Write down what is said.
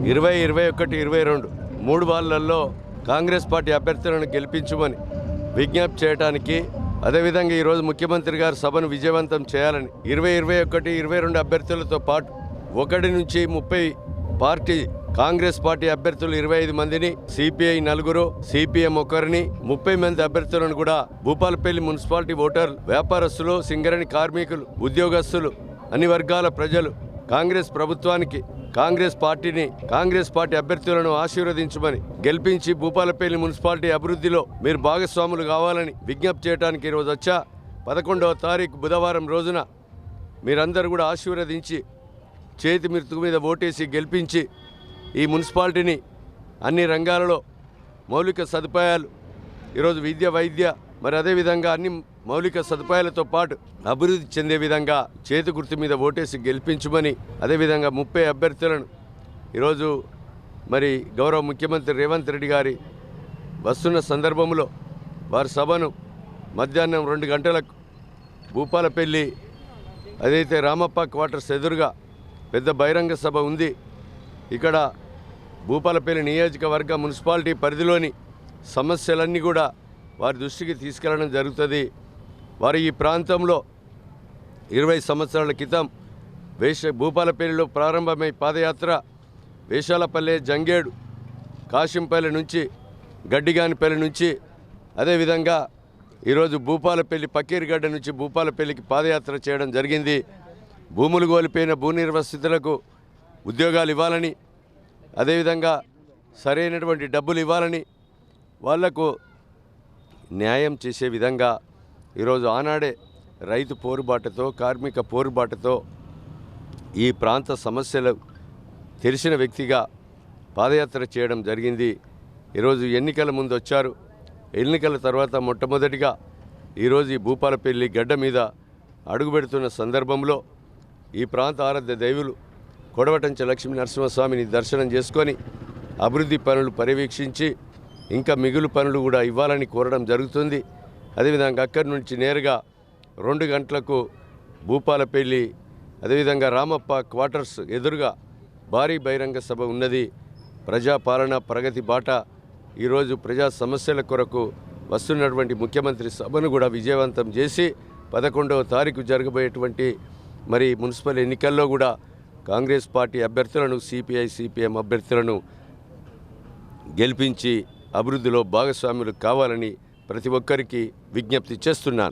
20, 21, 22 మూడు వార్డులలో కాంగ్రెస్ పార్టీ అభ్యర్థులను గెలిపించమని విజ్ఞప్తి చేయడానికి, అదేవిధంగా ఈరోజు ముఖ్యమంత్రి గారు సభను విజయవంతం చేయాలని 20, 21, 22 అభ్యర్థులతో పాటు 1 నుంచి 30 పార్టీ కాంగ్రెస్ పార్టీ అభ్యర్థులు 25 మందిని, సిపిఐ 4, సిపిఎం 1, 30 మంది అభ్యర్థులను కూడా భూపాలపల్లి మున్సిపాలిటీ ఓటర్లు, వ్యాపారస్తులు, సింగరేణి కార్మికులు, ఉద్యోగస్తులు, అన్ని వర్గాల ప్రజలు కాంగ్రెస్ ప్రభుత్వానికి, కాంగ్రెస్ పార్టీ అభ్యర్థులను ఆశీర్వదించమని, గెలిపించి భూపాలపల్లి మున్సిపాలిటీ అభివృద్ధిలో మీరు భాగస్వాములు కావాలని విజ్ఞప్తి చేయడానికి ఈరోజు వచ్చా. 11వ తారీఖు బుధవారం రోజున మీరందరూ కూడా ఆశీర్వదించి చేతి గుర్తు మీద ఓటేసి గెలిపించి ఈ మున్సిపాలిటీని అన్ని రంగాలలో మౌలిక సదుపాయాలు, ఈరోజు విద్య, వైద్య, మరి అదేవిధంగా అన్ని మౌలిక సదుపాయాలతో పాటు అభివృద్ధి చెందే విధంగా చేతి గుర్తు మీద ఓటేసి గెలిపించమని, అదేవిధంగా 30 అభ్యర్థులను ఈరోజు మరి గౌరవ ముఖ్యమంత్రి రేవంత్ రెడ్డి గారి వస్తున్న సందర్భంలో వారి సభను మధ్యాహ్నం 2 గంటలకు భూపాలపల్లి అదైతే రామప్ప క్వార్టర్స్ ఎదురుగా పెద్ద బహిరంగ సభ ఉంది. ఇక్కడ భూపాలపల్లి నియోజకవర్గ మున్సిపాలిటీ పరిధిలోని సమస్యలన్నీ కూడా వారి దృష్టికి తీసుకెళ్లడం జరుగుతుంది. వారు ఈ ప్రాంతంలో 20 సంవత్సరాల క్రితం భూపాలపల్లిలో ప్రారంభమై పాదయాత్ర వేషాలపల్లె, జంగేడు, కాశంపల్లి నుంచి, గడ్డిగానిపల్లి నుంచి, అదేవిధంగా ఈరోజు భూపాలపల్లి పకీర్గడ్డ నుంచి భూపాలపల్లికి పాదయాత్ర చేయడం జరిగింది. భూములు కోల్పోయిన భూ నిర్వసితులకు ఉద్యోగాలు ఇవ్వాలని, అదేవిధంగా సరైనటువంటి డబ్బులు ఇవ్వాలని, వాళ్లకు న్యాయం చేసే విధంగా ఈరోజు ఆనాడే రైతు పోరుబాటుతో, కార్మిక పోరుబాటుతో ఈ ప్రాంత సమస్యలు తెలిసిన వ్యక్తిగా పాదయాత్ర చేయడం జరిగింది. ఈరోజు ఎన్నికల ముందు వచ్చారు. ఎన్నికల తర్వాత మొట్టమొదటిగా ఈరోజు ఈ భూపాలపల్లి గడ్డ మీద అడుగుపెడుతున్న సందర్భంలో ఈ ప్రాంత ఆరాధ్య దైవులు కొడవటంచ లక్ష్మీ నరసింహస్వామిని దర్శనం చేసుకొని అభివృద్ధి పనులు పర్యవేక్షించి ఇంకా మిగులు పనులు కూడా ఇవ్వాలని కోరడం జరుగుతుంది. అదేవిధంగా అక్కడి నుంచి నేరుగా 2 గంటలకు భూపాలపల్లి అదేవిధంగా రామప్ప క్వార్టర్స్ ఎదురుగా భారీ బహిరంగ సభ ఉన్నది. ప్రజాపాలన ప్రగతి బాట, ఈరోజు ప్రజా సమస్యల కొరకు వస్తున్నటువంటి ముఖ్యమంత్రి సభను కూడా విజయవంతం చేసి 11వ తారీఖు జరగబోయేటువంటి మరి మున్సిపల్ ఎన్నికల్లో కూడా కాంగ్రెస్ పార్టీ అభ్యర్థులను, సిపిఐ, సిపిఎం అభ్యర్థులను గెలిపించి అభివృద్ధిలో భాగస్వాములు కావాలని ప్రతి ఒక్కరికి విజ్ఞప్తి చేస్తున్నాను.